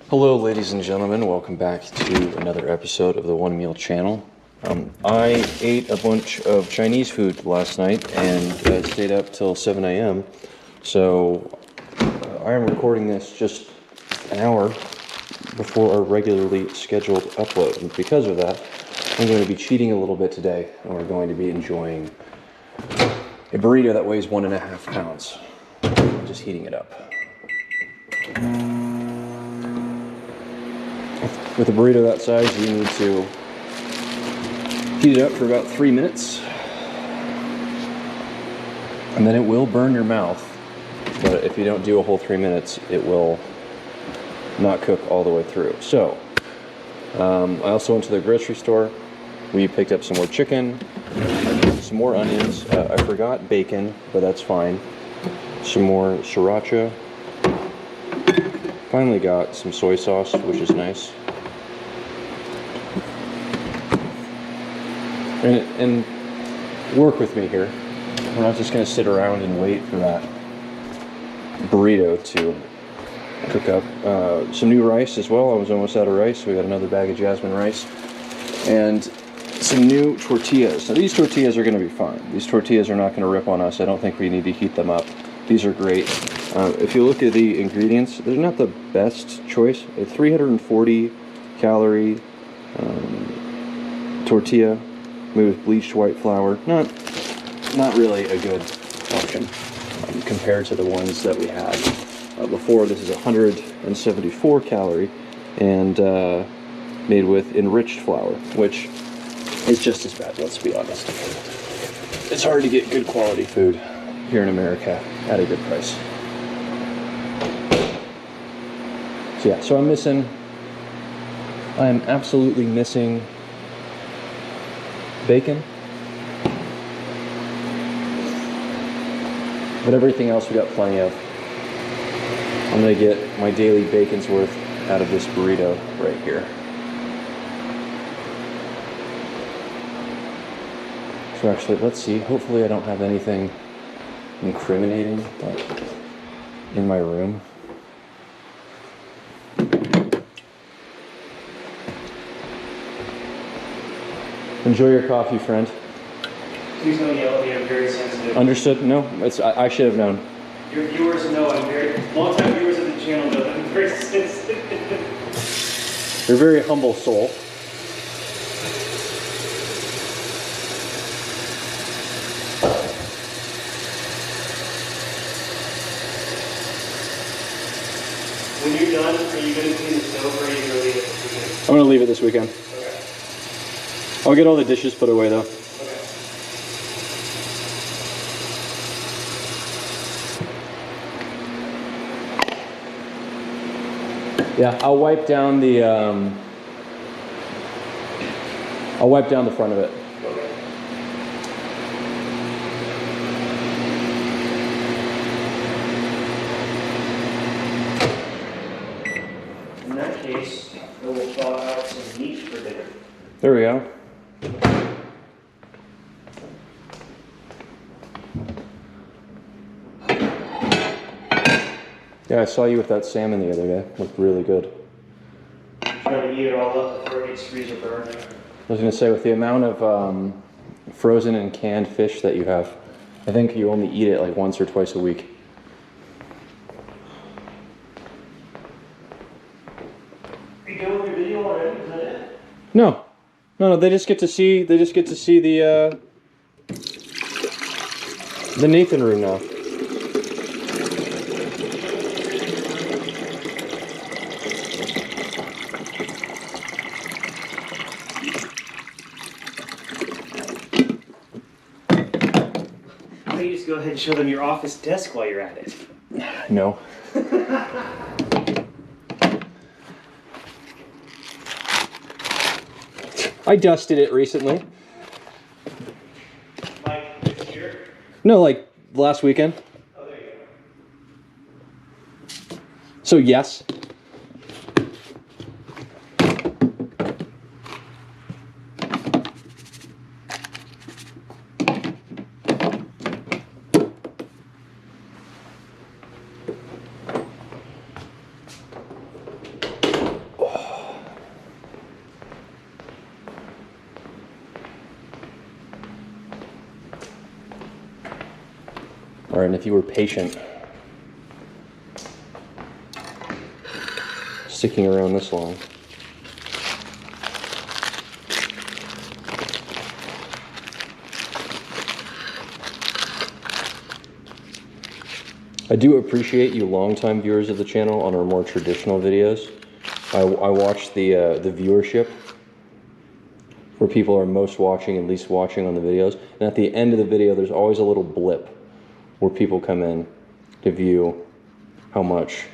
Hello ladies and gentlemen, welcome back to another episode of the One Meal Channel. I ate a bunch of Chinese food last night and stayed up till 7 a.m. So I am recording this just an hour before our regularly scheduled upload. And because of that, I'm going to be cheating a little bit today, and we're going to be enjoying a burrito that weighs 1.5 pounds. I'm just heating it up. With a burrito that size, you need to heat it up for about 3 minutes. And then it will burn your mouth. But if you don't do a whole 3 minutes, it will not cook all the way through. So, I also went to the grocery store. We picked up some more chicken, some more onions. I forgot bacon, but that's fine. Some more sriracha. Finally got some soy sauce, which is nice. And work with me here. We're not just going to sit around and wait for that burrito to cook up. Some new rice as well. I was almost out of rice. We got another bag of jasmine rice. And some new tortillas. Now these tortillas are going to be fine. These tortillas are not going to rip on us. I don't think we need to heat them up. These are great. If you look at the ingredients, they're not the best choice. A 340 calorie tortilla made with bleached white flour. Not really a good option compared to the ones that we had before. This is 174 calorie and made with enriched flour, which is just as bad, let's be honest. It's hard to get good quality food here in America at a good price. So yeah, so I am absolutely missing bacon. But everything else we got plenty of. I'm gonna get my daily bacon's worth out of this burrito right here. So actually, let's see. Hopefully I don't have anything incriminating in my room. Enjoy your coffee, friend. Please don't yell at me, I'm very sensitive. Understood? No, I should have known. Your viewers know I'm very, long-time viewers of the channel know that I'm very sensitive. You're a very humble soul. When you're done, are you going to clean the stove or are you going to leave it this weekend? I'm going to leave it this weekend. Okay. I'll get all the dishes put away though. Okay. Yeah, I'll wipe down the front of it. Okay. In that case, I will thaw out some meat for dinner. There we go. Yeah, I saw you with that salmon the other day. Looked really good. Try to eat it all up before it gets freezer burned. I was going to say, with the amount of frozen and canned fish that you have, I think you only eat it like once or twice a week. Are you done with your video already? Is that it? No, they just get to see the Nathan room now. You just go ahead and show them your office desk while you're at it. No. I dusted it recently. Like this year? No, like last weekend. Oh, there you go. So yes. All right, and if you were patient, sticking around this long, I do appreciate you longtime viewers of the channel on our more traditional videos. I watch the viewership where people are most watching and least watching on the videos. And at the end of the video, there's always a little blip where people come in to view how much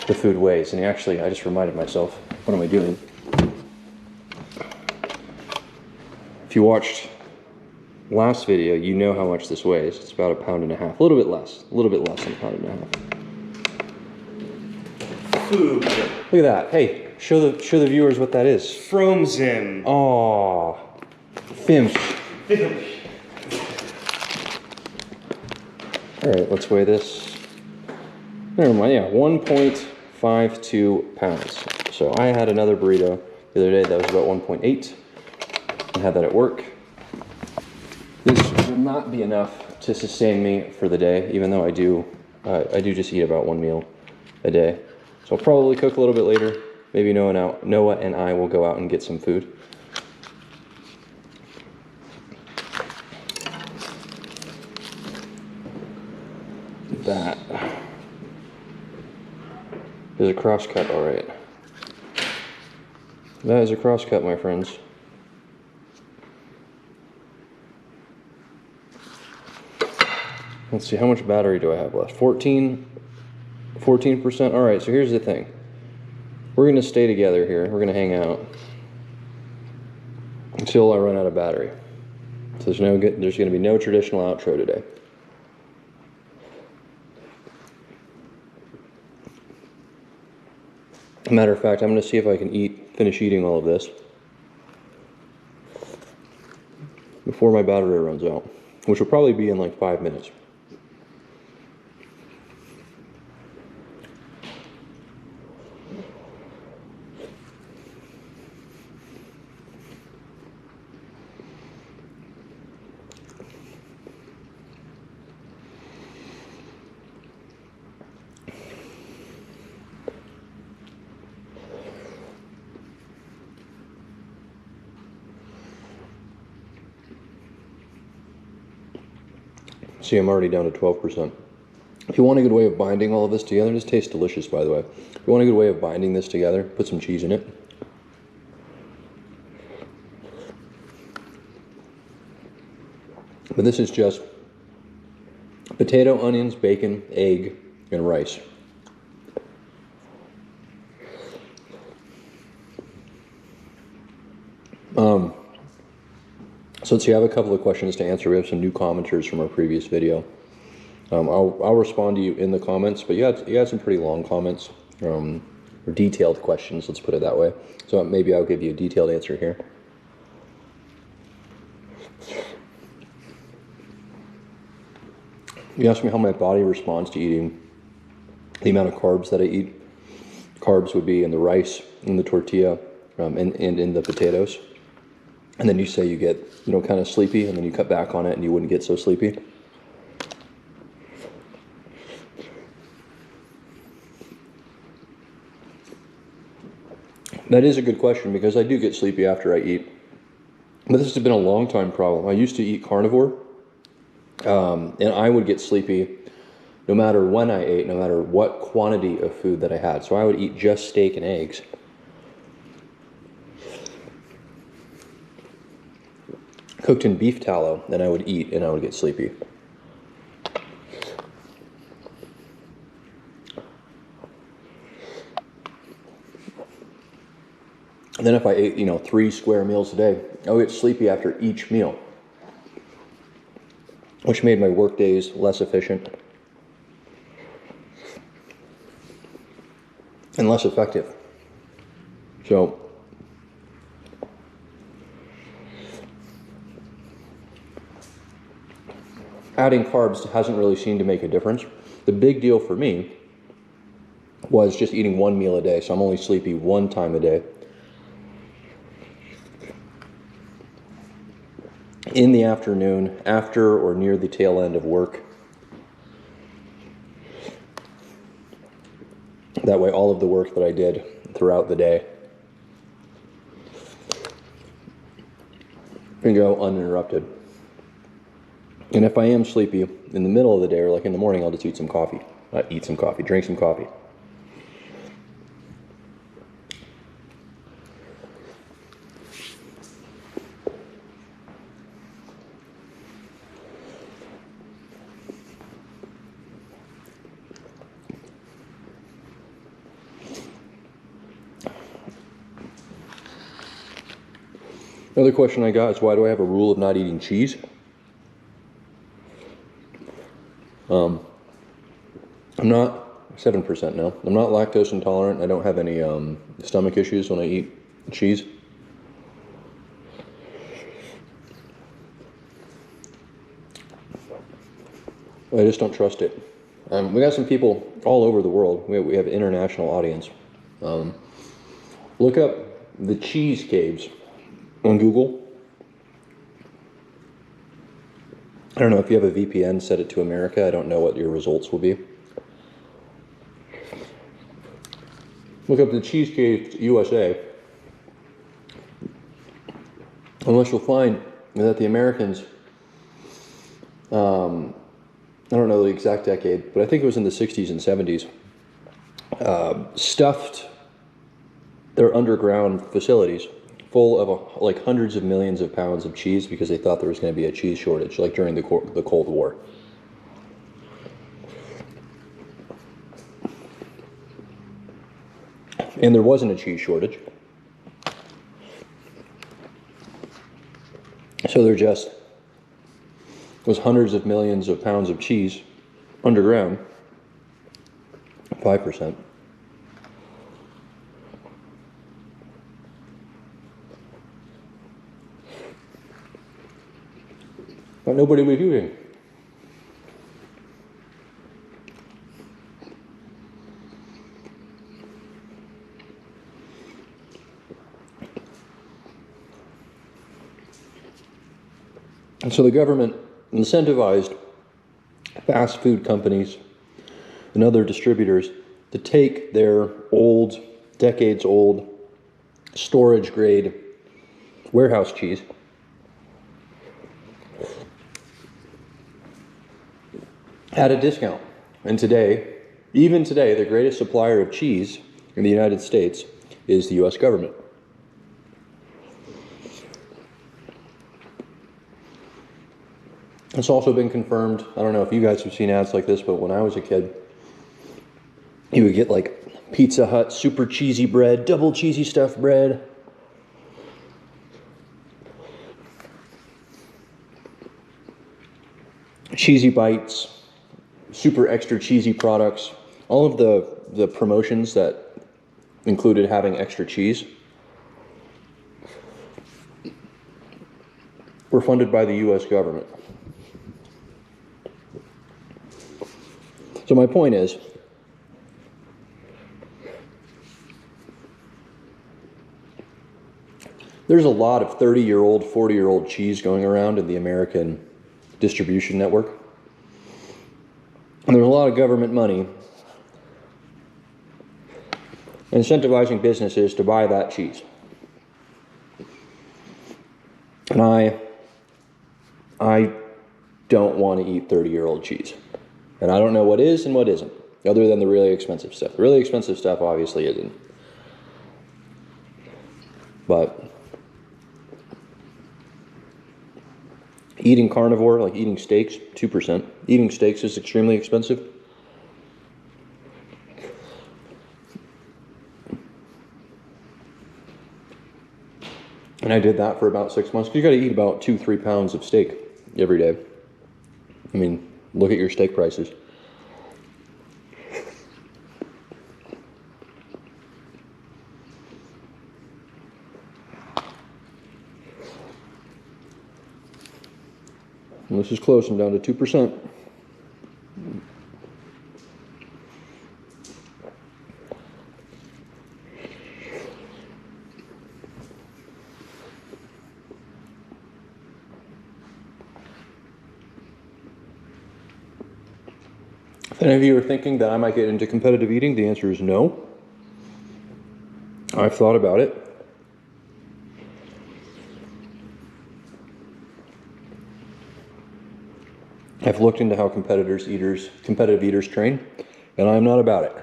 the food weighs. And actually, I just reminded myself, what am I doing? If you watched last video, you know how much this weighs. It's about 1.5 pounds, a little bit less than 1.5 pounds. Food. Look at that. Hey, show the viewers what that is. Frozen. Oh, Fims. All right, let's weigh this. Never mind, yeah, 1.52 pounds. So I had another burrito the other day that was about 1.8. I had that at work. This will not be enough to sustain me for the day, even though I do just eat about 1 meal a day. So I'll probably cook a little bit later. Maybe Noah and I will go out and get some food. That is a crosscut, all right. That is a crosscut, my friends. Let's see, how much battery do I have left? 14%. All right, so here's the thing. We're going to stay together here. We're going to hang out until I run out of battery. So there's going to be no traditional outro today. Matter of fact, I'm going to see if I can finish eating all of this before my battery runs out, which will probably be in like 5 minutes. See, I'm already down to 12%. If you want a good way of binding all of this together, this tastes delicious, by the way. If you want a good way of binding this together, put some cheese in it. But this is just potato, onions, bacon, egg, and rice. So let's see, I have a couple of questions to answer. We have some new commenters from our previous video. I'll respond to you in the comments, but you had some pretty long comments, or detailed questions, let's put it that way. So maybe I'll give you a detailed answer here. You asked me how my body responds to eating the amount of carbs that I eat. Carbs would be in the rice, in the tortilla, and in the potatoes. And then you say you get, kind of sleepy, and then you cut back on it and you wouldn't get so sleepy. That is a good question, because I do get sleepy after I eat. But this has been a long time problem. I used to eat carnivore, and I would get sleepy no matter when I ate, no matter what quantity of food that I had. So I would eat just steak and eggs. Cooked in beef tallow, then I would eat and I would get sleepy. And then if I ate, 3 square meals a day, I would get sleepy after each meal, which made my work days less efficient and less effective. So adding carbs hasn't really seemed to make a difference. The big deal for me was just eating 1 meal a day, so I'm only sleepy 1 time a day. In the afternoon, after or near the tail end of work, That way all of the work that I did throughout the day can go uninterrupted. And if I am sleepy in the middle of the day or like in the morning, I'll just drink some coffee. Another question I got is, why do I have a rule of not eating cheese? I'm not 7% now. I'm not lactose intolerant. I don't have any stomach issues when I eat cheese. I just don't trust it. We got some people all over the world. We have an international audience. Look up the cheese caves on Google. I don't know if you have a VPN, set it to America. I don't know what your results will be. Look up the Cheese Cave USA. Unless you'll find that the Americans, I don't know the exact decade, but I think it was in the 60s and 70s, stuffed their underground facilities full of like hundreds of millions of pounds of cheese because they thought there was going to be a cheese shortage, like during the Cold War. And there wasn't a cheese shortage. So there just was hundreds of millions of pounds of cheese underground, 5%. But nobody was using. And so the government incentivized fast food companies and other distributors to take their old, decades-old, storage-grade warehouse cheese at a discount. And today, even today, the greatest supplier of cheese in the United States is the U.S. government. It's also been confirmed, I don't know if you guys have seen ads like this, but when I was a kid, you would get like Pizza Hut super cheesy bread, double cheesy stuffed bread. Cheesy bites, super extra cheesy products. All of the promotions that included having extra cheese were funded by the U.S. government. So my point is, there's a lot of 30-year-old, 40-year-old cheese going around in the American distribution network. And there's a lot of government money incentivizing businesses to buy that cheese. And I don't want to eat 30-year-old cheese. And I don't know what is and what isn't, other than the really expensive stuff. The really expensive stuff obviously isn't. But eating carnivore, like eating steaks, 2%. Eating steaks is extremely expensive. And I did that for about 6 months. You got to eat about 2-3 pounds of steak every day. I mean, look at your steak prices. And this is close. I'm down to 2%. Any of you are thinking that I might get into competitive eating? The answer is no. I've thought about it. I've looked into how competitive eaters train, and I'm not about it.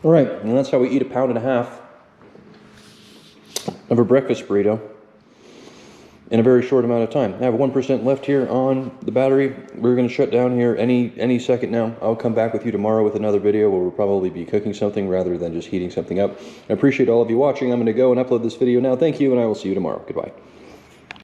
All right, and that's how we eat a pound and a half of a breakfast burrito in a very short amount of time. I have 1% left here on the battery. We're going to shut down here any second now. I'll come back with you tomorrow with another video where we'll probably be cooking something rather than just heating something up. I appreciate all of you watching. I'm going to go and upload this video now. Thank you, and I will see you tomorrow. Goodbye.